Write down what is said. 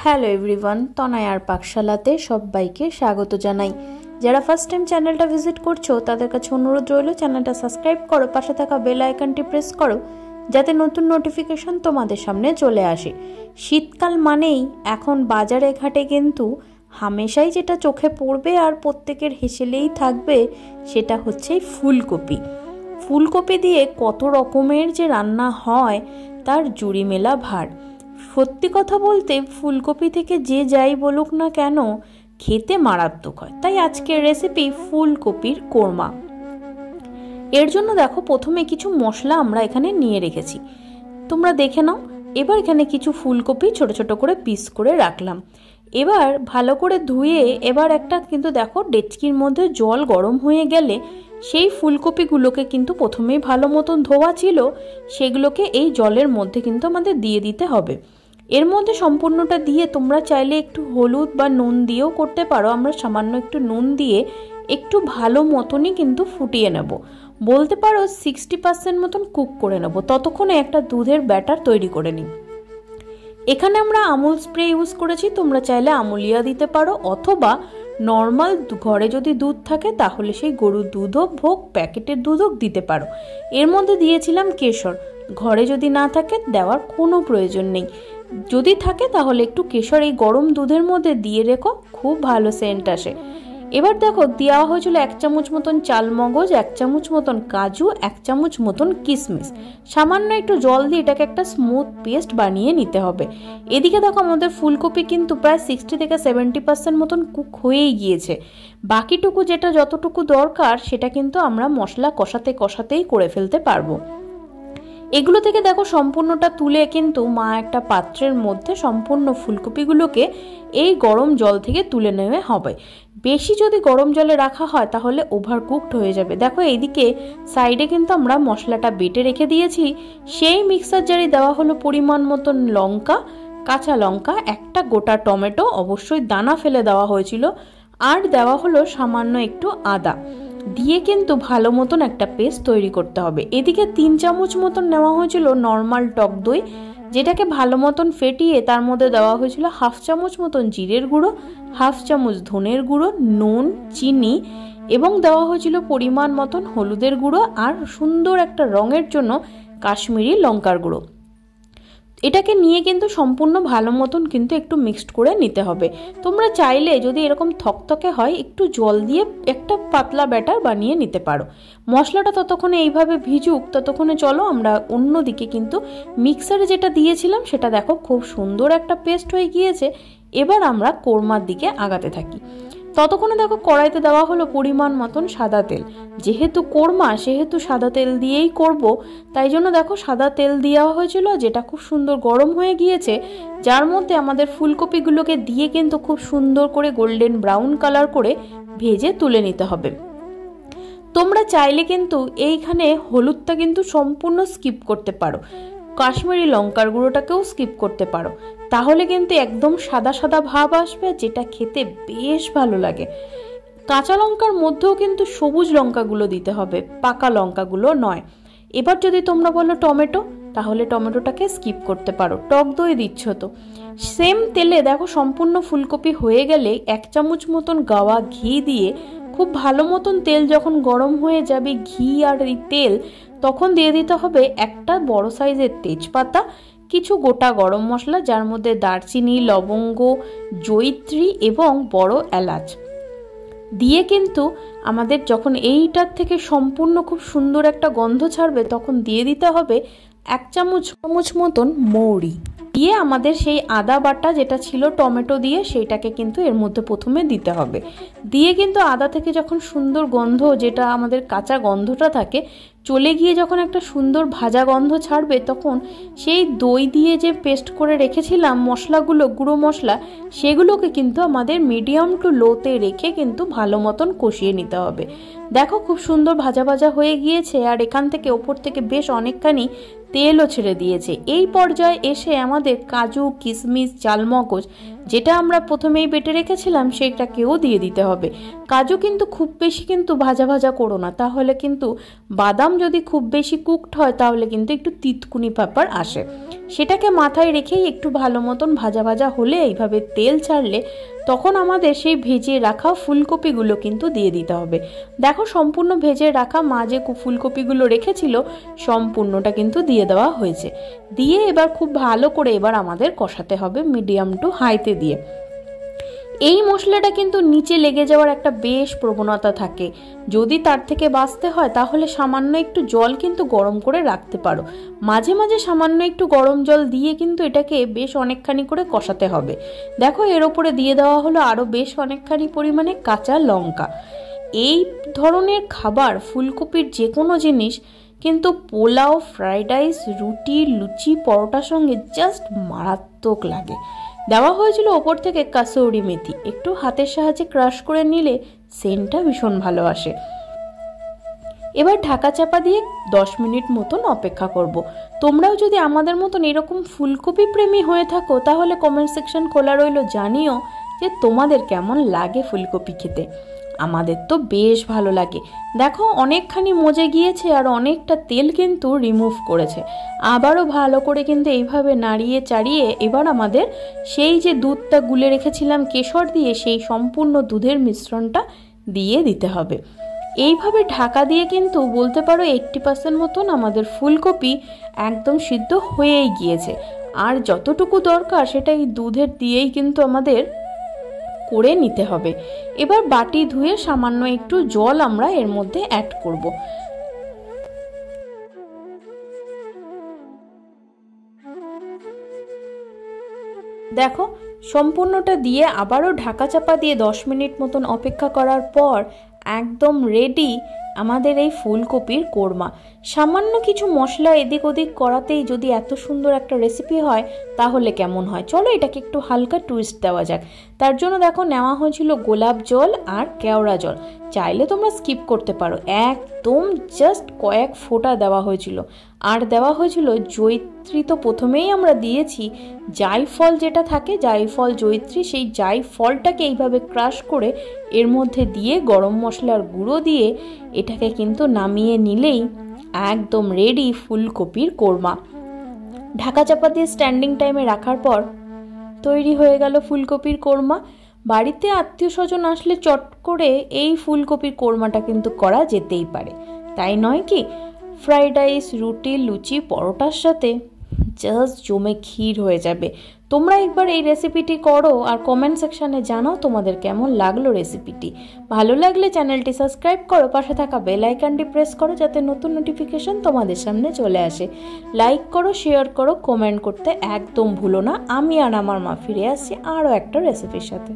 Hello everyone, তনয়ার পাকশালাতে সবাইকে স্বাগত জানাই। যারা ফার্স্ট টাইম চ্যানেলটা ভিজিট করছো তাদের কাছে অনুরোধ রইল চ্যানেলটা সাবস্ক্রাইব করো, পাশে থাকা বেল আইকনটি প্রেস করো যাতে নতুন নোটিফিকেশন তোমাদের সামনে চলে আসে। শীতকাল মানেই এখন বাজারে ঘাটে কিন্তু হামেশাই যেটা চোখে পড়বে আর প্রত্যেকের হেসেলেই থাকবে সেটা হচ্ছে ফুলকপি। ফুলকপি দিয়ে কত রকমের যে রান্না হয় তার জুড়ি মেলা ভার। সত্যি কথা বলতে ফুলকপি থেকে যে যাই বলুক না কেন খেতে মারাত্মক হয়। তাই আজকের রেসিপি ফুলকপির কোরমা। এর জন্য দেখো প্রথমে কিছু মশলা আমরা এখানে নিয়ে রেখেছি, তোমরা দেখে নাও। এবার এখানে কিছু ফুলকপি ছোট ছোট করে পিস করে রাখলাম। এবার ভালো করে ধুয়ে এবার একটা কিন্তু দেখো ডেচকির মধ্যে জল গরম হয়ে গেলে সেই ফুলকপিগুলোকে কিন্তু প্রথমেই ভালো মতন ধোয়া ছিল, সেগুলোকে এই জলের মধ্যে কিন্তু আমাদের দিয়ে দিতে হবে। এর মধ্যে সম্পূর্ণটা দিয়ে তোমরা চাইলে একটু হলুদ বা নুন দিয়েও করতে পারো। আমরা সামান্য একটু নুন দিয়ে একটু ভালো মতনই কিন্তু ফুটিয়ে নেব, বলতে পারো 60% মতন কুক করে নেব। ততক্ষণে একটা দুধের ব্যাটার তৈরি করে নিই। এখানে আমরা আমুল স্প্রে ইউজ করেছি, তোমরা চাইলে আমুলিয়া দিতে পারো অথবা নর্মাল ঘরে যদি দুধ থাকে তাহলে সেই গরুর দুধ হোক প্যাকেটের দুধ হোক দিতে পারো। এর মধ্যে দিয়েছিলাম কেশর, ঘরে যদি না থাকে দেওয়ার কোনো প্রয়োজন নেই, যদি থাকে তাহলে একটু কেশর এই গরম দুধের মধ্যে দিয়ে রেখো, খুব ভালো সেন্ট আসে। এবার দেখো দেওয়া হয়েছিল 1 চামচ মতন চালমগজ, 1 চামচ মতন কাজু, 1 চামচ মতন কিশমিশ। সামান্য একটু জল দিয়ে এটাকে একটা স্মুথ পেস্ট বানিয়ে নিতে হবে। এদিকে দেখো আমাদের ফুলকপি কিন্তু প্রায় 60 থেকে 70% মতন কুক হয়েই গিয়েছে। বাকিটুকু যেটা যতটুকু দরকার সেটা কিন্তু আমরা মশলা কষাতে কষাতেই করে ফেলতে পারবো। এগুলো থেকে দেখো সম্পূর্ণটা তুলে কিন্তু মা একটা পাত্রের মধ্যে সম্পূর্ণ ফুলকপিগুলোকে এই গরম জল থেকে তুলে নেওয়া হবে। বেশি যদি গরম জলে রাখা হয় তাহলে ওভারকুকড হয়ে যাবে। দেখো এইদিকে সাইডে কিন্তু আমরা মশলাটা বেটে রেখে দিয়েছি। সেই মিক্সার জারে দেওয়া হলো পরিমাণ মতন লঙ্কা, কাঁচা লঙ্কা, একটা গোটা টমেটো, অবশ্যই দানা ফেলে দেওয়া হয়েছিল, আর দেওয়া হলো সামান্য একটু আদা দিয়ে কিন্তু ভালো মতন একটা পেস্ট তৈরি করতে হবে। এদিকে 3 চামচ মতন নেওয়া হয়েছিল নর্মাল টক দই, যেটাকে ভালো মতন ফেটিয়ে তার মধ্যে দেওয়া হয়েছিল 1/2 চামচ মতন জিরের গুঁড়ো, 1/2 চামচ ধনের গুঁড়ো, নুন, চিনি এবং দেওয়া হয়েছিল পরিমাণ মতন হলুদের গুঁড়ো আর সুন্দর একটা রঙের জন্য কাশ্মীরি লঙ্কার গুঁড়ো। এটাকে নিয়ে কিন্তু সম্পূর্ণ ভালো মতন কিন্তু একটু মিক্সড করে নিতে হবে। তোমরা চাইলে যদি এরকম থকথকে হয় একটু জল দিয়ে একটা পাতলা ব্যাটার বানিয়ে নিতে পারো। মশলাটা ততক্ষণে এইভাবে ভিজুক, ততক্ষণে চলো আমরা অন্যদিকে কিন্তু মিক্সারে যেটা দিয়েছিলাম সেটা দেখো খুব সুন্দর একটা পেস্ট হয়ে গিয়েছে। এবার আমরা কোরমার দিকে আগাতে থাকি। ততক্ষণে দেখো কড়াইতে দেওয়া হলো পরিমাণ মতন সাদা তেল। যেহেতু কোরমা সেহেতু সাদা তেল দিয়েই করব, তাই জন্য দেখো সাদা তেল দেওয়া হয়েছিল, যেটা খুব সুন্দর গরম হয়ে গিয়েছে, যার মধ্যে আমাদের ফুলকপিগুলোকে দিয়ে কিন্তু খুব সুন্দর করে গোল্ডেন ব্রাউন কালার করে ভেজে তুলে নিতে হবে। তোমরা চাইলে কিন্তু এইখানে হলুদটা কিন্তু সম্পূর্ণ স্কিপ করতে পারো, কাশ্মীরি লঙ্কার গুঁড়োটাকেও স্কিপ করতে পারো, তাহলে কিন্তু একদম সাদা সাদা ভাব আসবে, যেটা খেতে বেশ ভালো লাগে। কাঁচা লঙ্কার মধ্যেও কিন্তু সবুজ লঙ্কাগুলো দিতে হবে, পাকা লঙ্কাগুলো নয়। এবার যদি তোমরা বলো টমেটো, তাহলে টমেটোটাকে স্কিপ করতে পারো, টক দই দিচ্ছ তো। সেম তেলে দেখো সম্পূর্ণ ফুলকপি হয়ে গেলে 1 চামচ মতন গাওয়া ঘি দিয়ে খুব ভালো মতন তেল যখন গরম হয়ে যাবে, ঘি আর এই তেল, তখন দিয়ে দিতে হবে একটা বড় সাইজের তেজপাতা, কিছু গোটা গরম মশলা যার মধ্যে দারচিনি, লবঙ্গ, জয়িত্রী এবং বড় এলাচ দিয়ে কিন্তু আমাদের যখন এইটার থেকে সম্পূর্ণ খুব সুন্দর একটা গন্ধ ছাড়বে তখন দিয়ে দিতে হবে 1 চামচ মতন মৌরি দিয়ে আমাদের সেই আদা বাটা যেটা ছিল টমেটো দিয়ে সেইটাকে কিন্তু এর মধ্যে প্রথমে দিতে হবে। দিয়ে কিন্তু আদা থেকে যখন সুন্দর গন্ধ, যেটা আমাদের কাঁচা গন্ধটা থাকে, চলে গিয়ে যখন একটা সুন্দর ভাজা গন্ধ ছাড়বে তখন সেই দই দিয়ে যে পেস্ট করে রেখেছিলাম মশলাগুলো, গুঁড়ো মশলা, সেগুলোকে কিন্তু আমাদের মিডিয়াম টু লোতে রেখে কিন্তু ভালো মতন কষিয়ে নিতে হবে। দেখো খুব সুন্দর ভাজা ভাজা হয়ে গিয়েছে আর এখান থেকে ওপর থেকে বেশ অনেকখানি তেলও ছেড়ে দিয়েছে। এই পর্যায়ে এসে আমাদের কাজু, কিশমিশ, চালমগজ যেটা আমরা প্রথমেই বেটে রেখেছিলাম সেটাকেও দিয়ে দিতে হবে। কাজু কিন্তু খুব বেশি কিন্তু ভাজা ভাজা করো না, তাহলে কিন্তু বাদাম যদি খুব বেশি কুকড হয় তাহলে কিন্তু একটু তিতকুনি ব্যাপার আসে। সেটাকে মাথায় রেখেই একটু ভালো মতন ভাজা ভাজা হলে এইভাবে তেল ছাড়লে তখন আমাদের সেই ভেজে রাখা ফুলকপিগুলো কিন্তু দিয়ে দিতে হবে। দেখো সম্পূর্ণ ভেজে রাখা মা যে ফুলকপিগুলো রেখেছিল সম্পূর্ণটা কিন্তু দিয়ে দেওয়া হয়েছে। দিয়ে এবার খুব ভালো করে এবার আমাদের কষাতে হবে মিডিয়াম টু হাইতে দিয়ে। এই মশলাটা কিন্তু নিচে লেগে যাওয়ার একটা বেশ প্রবণতা থাকে, যদি তার থেকে বাঁচতে হয় তাহলে সামান্য একটু জল কিন্তু গরম করে রাখতে পারো। মাঝে মাঝে সামান্য একটু গরম জল দিয়ে কিন্তু এটাকে বেশ অনেকখানি করে কষাতে হবে। দেখো এর ওপরে দিয়ে দেওয়া হলো আরও বেশ অনেকখানি পরিমাণে কাঁচা লঙ্কা। এই ধরনের খাবার ফুলকপির যে কোনো জিনিস কিন্তু পোলাও, ফ্রাইড রাইস, রুটি, লুচি, পরোটার সঙ্গে জাস্ট মারাত্মক লাগে। দেওয়া হয়েছিল ওপর থেকে কাসৌরি মেথি, একটু হাতের সাহায্যে ক্রাশ করে নিলে সেন্টটা ভীষণ ভালো আসে। এবার ঢাকা চাপা দিয়ে 10 মিনিট মতন অপেক্ষা করব। তোমরাও যদি আমাদের মতন এরকম ফুলকপি প্রেমী হয়ে থাকো তাহলে কমেন্ট সেকশন খোলা রইল, জানিও যে তোমাদের কেমন লাগে ফুলকপি খেতে। আমাদের তো বেশ ভালো লাগে। দেখো অনেকখানি মজে গিয়েছে আর অনেকটা তেল কিন্তু রিমুভ করেছে। আবারও ভালো করে কিন্তু এইভাবে নাড়িয়ে চাড়িয়ে এবার আমাদের সেই যে দুধটা গুলে রেখেছিলাম কেশর দিয়ে সেই সম্পূর্ণ দুধের মিশ্রণটা দিয়ে দিতে হবে। এইভাবে ঢাকা দিয়ে কিন্তু বলতে পারো 80% মতন আমাদের ফুলকপি একদম সিদ্ধ হয়েই গিয়েছে। আর যতটুকু দরকার সেটা এই দুধের দিয়েই কিন্তু আমাদের করে নিতে হবে। এবার বাটি ধুয়ে সামান্য একটু জল আমরা এর মধ্যে অ্যাড করব। দেখো সম্পূর্ণটা দিয়ে আবারও ঢাকা চাপা দিয়ে 10 মিনিট মতন অপেক্ষা করার পর একদম রেডি আমাদের এই ফুলকপির কোরমা। সামান্য কিছু মশলা এদিক ওদিক করাতেই যদি এত সুন্দর একটা রেসিপি হয় তাহলে কেমন হয়। চলো এটাকে একটু হালকা টুইস্ট দেওয়া যাক। তার জন্য দেখো নেওয়া হয়েছিল গোলাপ জল আর কেওড়া জল, চাইলে তোমরা স্কিপ করতে পারো, একদম জাস্ট কয়েক ফোঁটা দেওয়া হয়েছিল। আর দেওয়া হয়েছিল জয়িত্রী, তো প্রথমেই আমরা দিয়েছি জায়ফল যেটা থাকে, জায়ফল জয়িত্রী, সেই জায়ফলটাকে এইভাবে ক্রাশ করে এর মধ্যে দিয়ে গরম মশলার গুঁড়ো দিয়ে এটাকে কিন্তু নামিয়ে নিলেই একদম রেডি ফুলকপির কোরমা। ঢাকা চাপা দিয়ে স্ট্যান্ডিং টাইমে রাখার পর তৈরি হয়ে গেল ফুলকপির কোরমা। বাড়িতে আত্মীয় স্বজন আসলে চট করে এই ফুলকপির কোরমাটা কিন্তু করা যেতেই পারে, তাই নয় কি? ফ্রাইড রাইস, রুটি, লুচি, পরোটার সাথে জাস্ট জমে ক্ষীর হয়ে যাবে। তোমরা একবার এই রেসিপিটি করো আর কমেন্ট সেকশানে জানাও তোমাদের কেমন লাগলো রেসিপিটি। ভালো লাগলে চ্যানেলটি সাবস্ক্রাইব করো, পাশে থাকা বেল আইকনটি প্রেস করো যাতে নতুন নোটিফিকেশন তোমাদের সামনে চলে আসে। লাইক করো, শেয়ার করো, কমেন্ট করতে একদম ভুলো না। আমি আর আমার মা ফিরে আসছি আরও একটা রেসিপির সাথে।